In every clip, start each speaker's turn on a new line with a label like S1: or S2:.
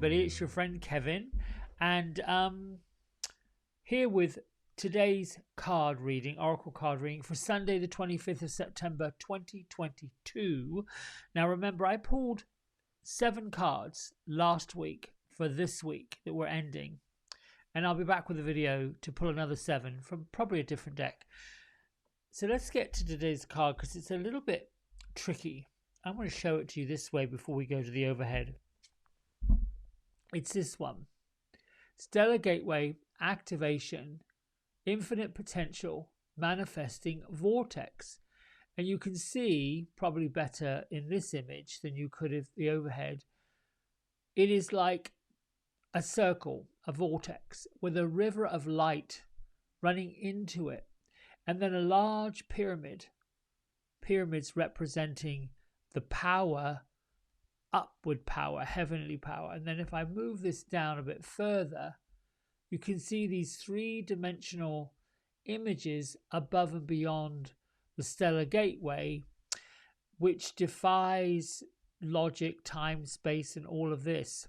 S1: everybody, it's your friend Kevin, and here with today's card reading, Oracle card reading for Sunday the 25th of September 2022. Now remember, I pulled 7 cards last week for this week that we're ending, and I'll be back with a video to pull another 7 from probably a different deck. So let's get to today's card because it's a little bit tricky. I'm going to show it to you this way before we go to the overhead. It's this one. Stellar Gateway Activation, Infinite Potential, Manifesting Vortex. And you can see, probably better in this image than you could if the overhead, it is like a circle, a vortex, with a river of light running into it. And then a large pyramid, pyramids representing the power, upward power, heavenly power. And then if I move this down a bit further, you can see these 3-dimensional images above and beyond the stellar gateway, which defies logic, time, space, and all of this.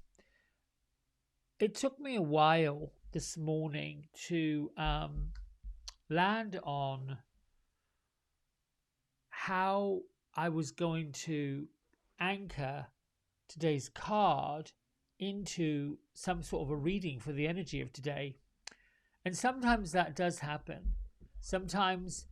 S1: It took me a while this morning to land on how I was going to anchor today's card into some sort of a reading for the energy of today. And sometimes that does happen. Sometimes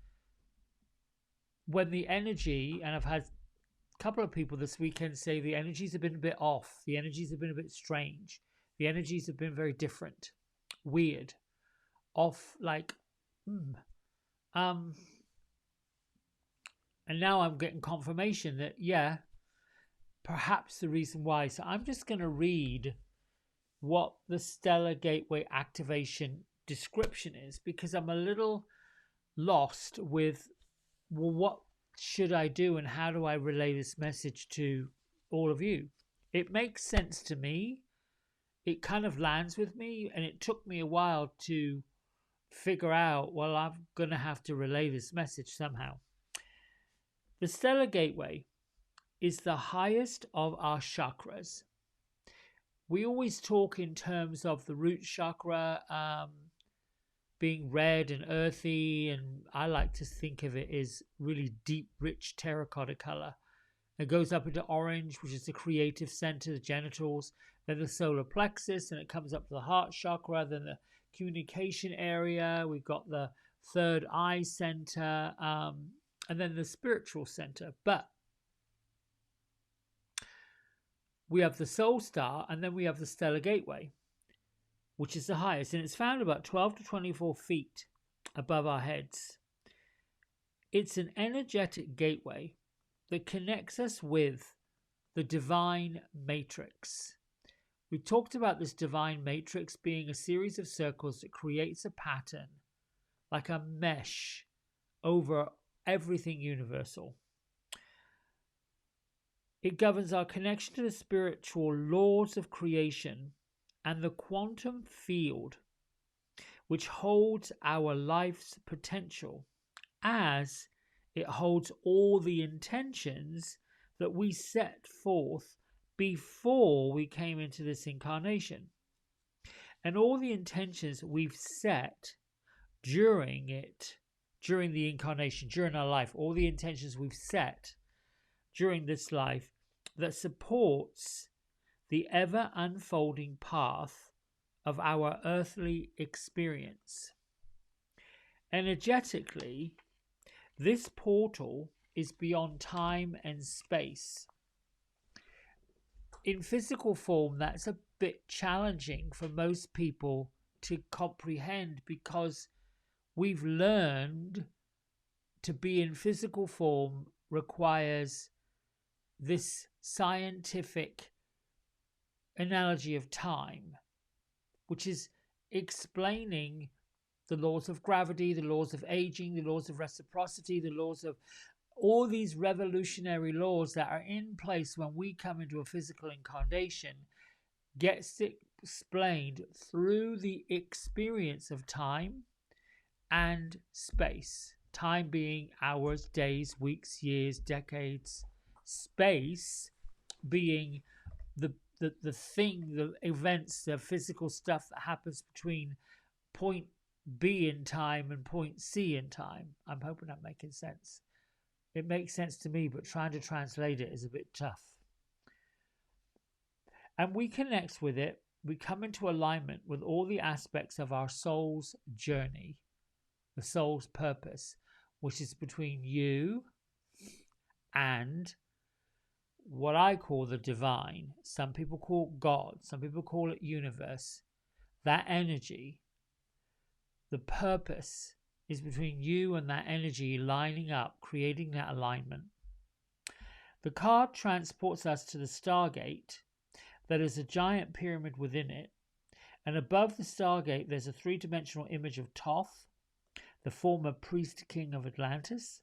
S1: when the energy, and I've had a couple of people this weekend say the energies have been a bit off, the energies have been a bit strange, the energies have been very different, weird, off, like and now I'm getting confirmation that, yeah, perhaps the reason why. So I'm just going to read what the Stellar Gateway Activation description is, because I'm a little lost with, well, what should I do and how do I relay this message to all of you? It makes sense to me. It kind of lands with me, and it took me a while to figure out, well, I'm going to have to relay this message somehow. The Stellar Gateway is the highest of our chakras. We always talk in terms of the root chakra being red and earthy, and I like to think of it as really deep, rich terracotta color. It goes up into orange, which is the creative center, the genitals, then the solar plexus, and it comes up to the heart chakra, then the communication area. We've got the third eye center, and then the spiritual center. But we have the soul star, and then we have the stellar gateway, which is the highest, and it's found about 12 to 24 feet above our heads. It's an energetic gateway that connects us with the divine matrix. We talked about this divine matrix being a series of circles that creates a pattern, like a mesh, over everything universal. It governs our connection to the spiritual laws of creation and the quantum field, which holds our life's potential, as it holds all the intentions that we set forth before we came into this incarnation. And all the intentions we've set during the incarnation, during our life, all the intentions we've set during this life that supports the ever unfolding path of our earthly experience. Energetically, this portal is beyond time and space. In physical form, that's a bit challenging for most people to comprehend, because we've learned to be in physical form requires this scientific analogy of time, which is explaining the laws of gravity, the laws of aging, the laws of reciprocity, the laws of all these revolutionary laws that are in place when we come into a physical incarnation, gets explained through the experience of time and space. Time being hours, days, weeks, years, decades. Space being the events, the physical stuff that happens between point B in time and point C in time. I'm hoping I'm making sense. It makes sense to me, but trying to translate it is a bit tough. And we connect with it. We come into alignment with all the aspects of our soul's journey, the soul's purpose, which is between you and what I call the divine. Some people call it God, some people call it universe. That energy, the purpose is between you and that energy lining up, creating that alignment. The card transports us to the Stargate that is a giant pyramid within it, and above the Stargate there's a three-dimensional image of Thoth, the former priest king of Atlantis,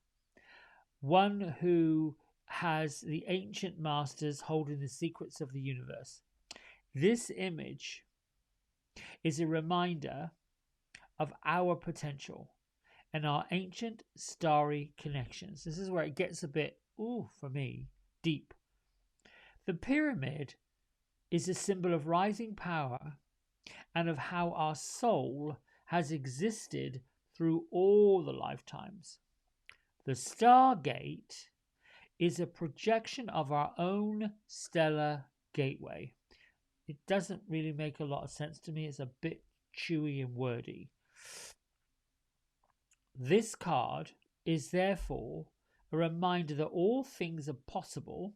S1: one who has the ancient masters holding the secrets of the universe. This image is a reminder of our potential and our ancient starry connections. This is where it gets a bit, for me, deep. The pyramid is a symbol of rising power and of how our soul has existed through all the lifetimes. The Stargate is a projection of our own stellar gateway. It doesn't really make a lot of sense to me. It's a bit chewy and wordy. This card is therefore a reminder that all things are possible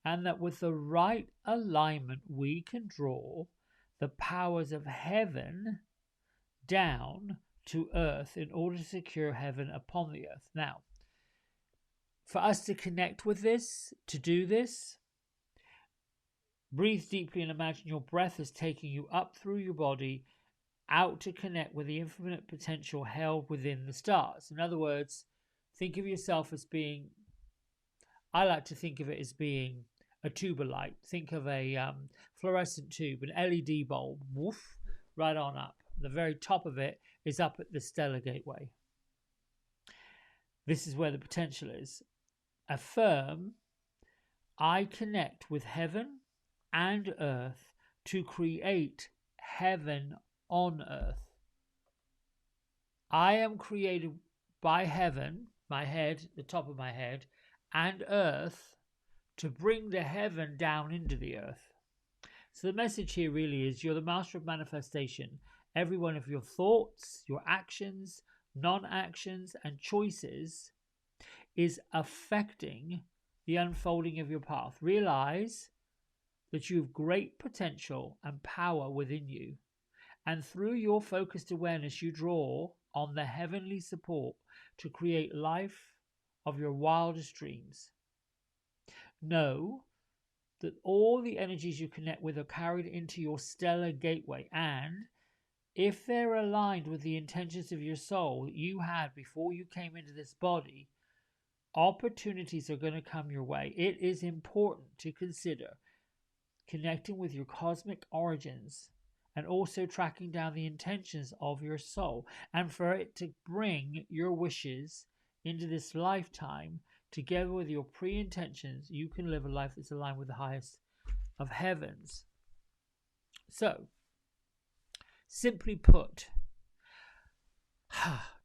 S1: and that with the right alignment we can draw the powers of heaven down to earth in order to secure heaven upon the earth. Now, for us to connect with this, to do this, breathe deeply and imagine your breath is taking you up through your body, out to connect with the infinite potential held within the stars. In other words, think of yourself as being, I like to think of it as being a tube of light. Think of a fluorescent tube, an LED bulb, woof, right on up. The very top of it is up at the stellar gateway. This is where the potential is. Affirm, I connect with heaven and earth to create heaven on earth. I am created by heaven, my head, the top of my head, and earth to bring the heaven down into the earth. So the message here really is you're the master of manifestation. Every one of your thoughts, your actions, non-actions, and choices is affecting the unfolding of your path. Realize that you have great potential and power within you. And through your focused awareness, you draw on the heavenly support to create life of your wildest dreams. Know that all the energies you connect with are carried into your stellar gateway, and if they're aligned with the intentions of your soul that you had before you came into this body, opportunities are going to come your way. It is important to consider connecting with your cosmic origins and also tracking down the intentions of your soul, and for it to bring your wishes into this lifetime together with your pre-intentions, you can live a life that's aligned with the highest of heavens. So, simply put,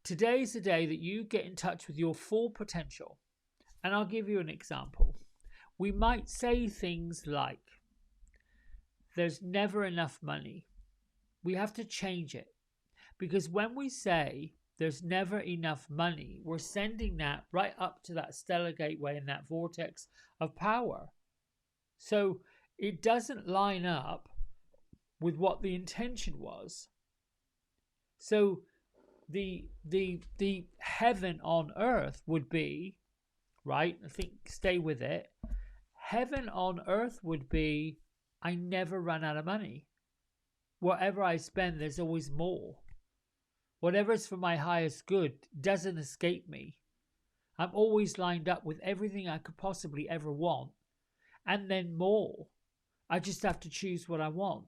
S1: today's the day that you get in touch with your full potential. And I'll give you an example. We might say things like, there's never enough money. We have to change it. Because when we say there's never enough money, we're sending that right up to that stellar gateway and that vortex of power. So it doesn't line up with what the intention was. So the heaven on earth would be, right? I think, stay with it. Heaven on earth would be, I never run out of money. Whatever I spend, there's always more. Whatever's for my highest good doesn't escape me. I'm always lined up with everything I could possibly ever want, and then more. I just have to choose what I want.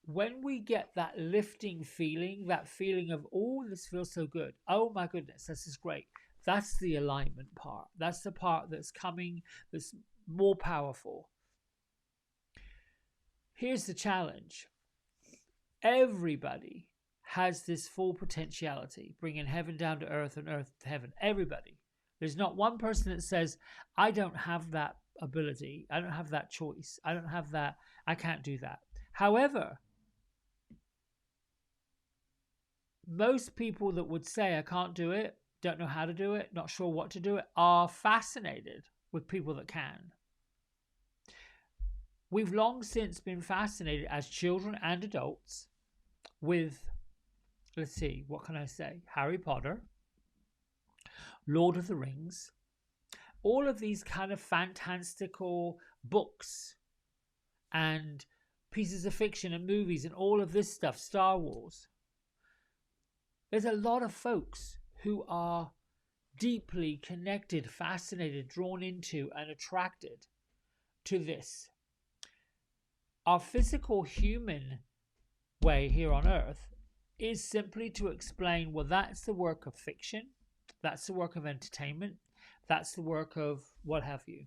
S1: When we get that lifting feeling, that feeling of, oh, this feels so good. Oh my goodness, this is great. That's the alignment part. That's the part that's coming, that's more powerful. Here's the challenge. Everybody has this full potentiality, bringing heaven down to earth and earth to heaven. Everybody. There's not one person that says, I don't have that ability. I don't have that choice. I don't have that. I can't do that. However, most people that would say, I can't do it, don't know how to do it, not sure what to do it, are fascinated with people that can. We've long since been fascinated as children and adults with, let's see, what can I say? Harry Potter, Lord of the Rings, all of these kind of fantastical books and pieces of fiction and movies and all of this stuff, Star Wars. There's a lot of folks who are deeply connected, fascinated, drawn into and attracted to this. Our physical human way here on earth is simply to explain, well, that's the work of fiction, that's the work of entertainment, that's the work of what have you.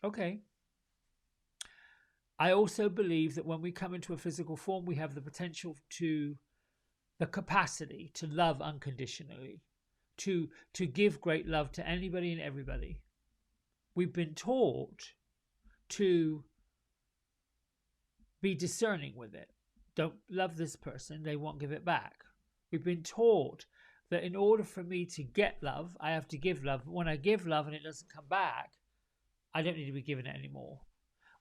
S1: Okay. I also believe that when we come into a physical form, we have the potential to, the capacity to love unconditionally, to give great love to anybody and everybody. We've been taught to be discerning with it. Don't love this person, they won't give it back. We've been taught that in order for me to get love, I have to give love. When I give love and it doesn't come back, I don't need to be given it anymore.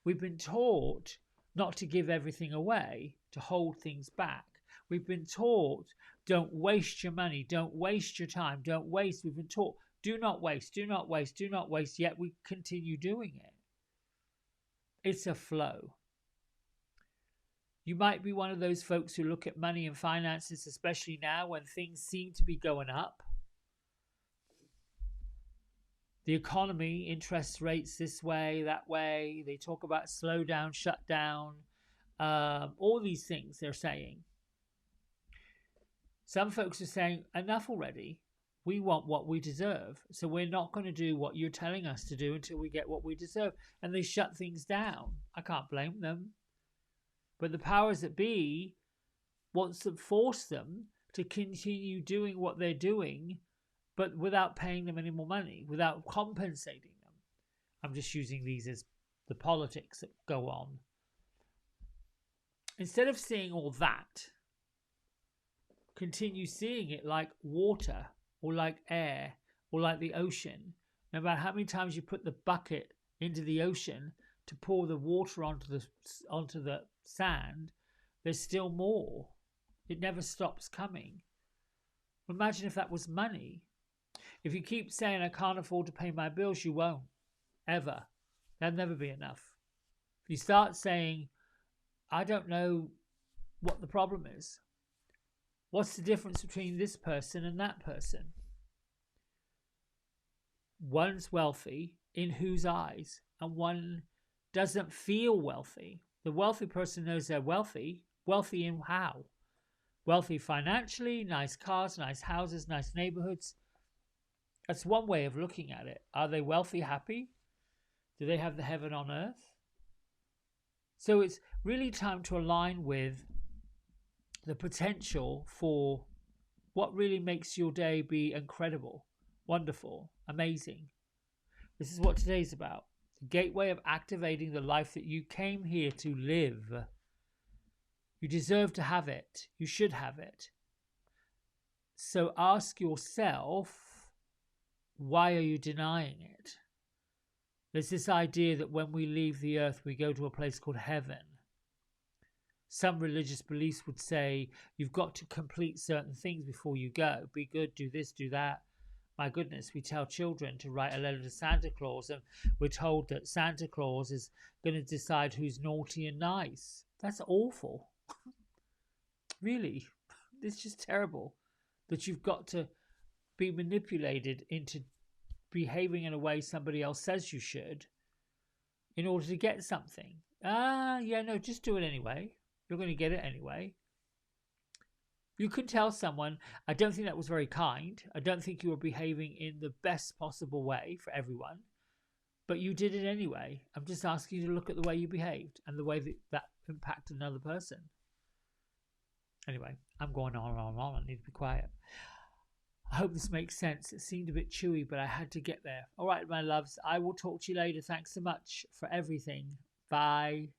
S1: We've been taught not to give everything away, to hold things back. We've been taught, don't waste your money, don't waste your time, don't waste. We've been taught, do not waste, do not waste, do not waste, yet we continue doing it. It's a flow. You might be one of those folks who look at money and finances, especially now when things seem to be going up. The economy, interest rates this way, that way. They talk about slow down, shut down, all these things they're saying. Some folks are saying, enough already. We want what we deserve. So we're not going to do what you're telling us to do until we get what we deserve. And they shut things down. I can't blame them. But the powers that be wants to force them to continue doing what they're doing, but without paying them any more money, without compensating them. I'm just using these as the politics that go on. Instead of seeing all that, continue seeing it like water or like air or like the ocean. No matter how many times you put the bucket into the ocean to pour the water onto the sand, there's still more. It never stops coming. Imagine if that was money. If you keep saying, I can't afford to pay my bills, you won't. Ever. There'll never be enough. If you start saying, I don't know what the problem is. What's the difference between this person and that person? One's wealthy in whose eyes, and one doesn't feel wealthy. The wealthy person knows they're wealthy. Wealthy in how? Wealthy financially, nice cars, nice houses, nice neighborhoods. That's one way of looking at it. Are they wealthy, happy? Do they have the heaven on earth? So it's really time to align with the potential for what really makes your day be incredible, wonderful, amazing. This is what today's about. The gateway of activating the life that you came here to live. You deserve to have it. You should have it. So ask yourself, why are you denying it? There's this idea that when we leave the earth, we go to a place called heaven. Some religious beliefs would say you've got to complete certain things before you go. Be good, do this, do that. My goodness, we tell children to write a letter to Santa Claus, and we're told that Santa Claus is going to decide who's naughty and nice. That's awful. Really, it's just terrible that you've got to be manipulated into behaving in a way somebody else says you should in order to get something. Yeah, no, just do it anyway. You're going to get it anyway. You can tell someone, I don't think that was very kind. I don't think you were behaving in the best possible way for everyone. but you did it anyway. I'm just asking you to look at the way you behaved and the way that impacted another person. Anyway, I'm going on and on and on. I need to be quiet. I hope this makes sense. It seemed a bit chewy, but I had to get there. All right, my loves. I will talk to you later. Thanks so much for everything. Bye.